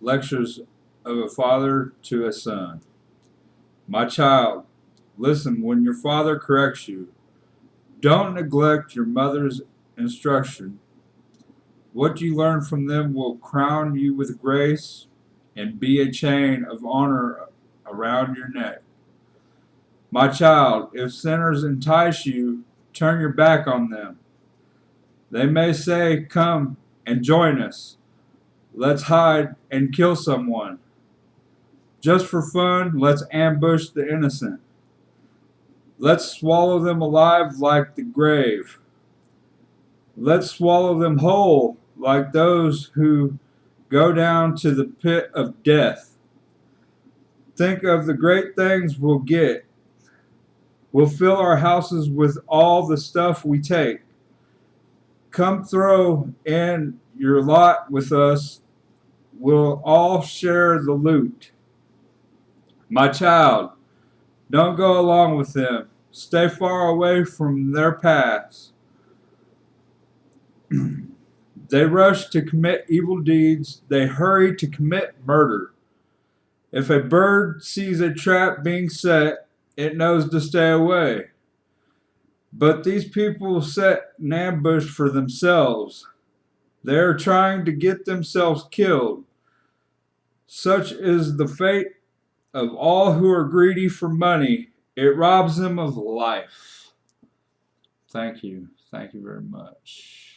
Lectures of a father to a son. My child, listen when your father corrects you. Don't neglect your mother's instruction. What you learn from them will crown you with grace and be a chain of honor around your neck. My child, if sinners entice you, turn your back on them. They may say, "Come and join us. Let's hide and kill someone. Just for fun, let's ambush the innocent. Let's swallow them alive like the grave. Let's swallow them whole like those who go down to the pit of death. Think of the great things we'll get. We'll fill our houses with all the stuff we take. Come throw in your lot with us. We'll all share the loot. My child, don't go along with them. Stay far away from their paths. They rush to commit evil deeds. They hurry to commit murder. If a bird sees a trap being set, it knows to stay away. But these people set an ambush for themselves. They are trying to get themselves killed. Such is the fate of all who are greedy for money. It robs them of life. Thank you. Thank you very much.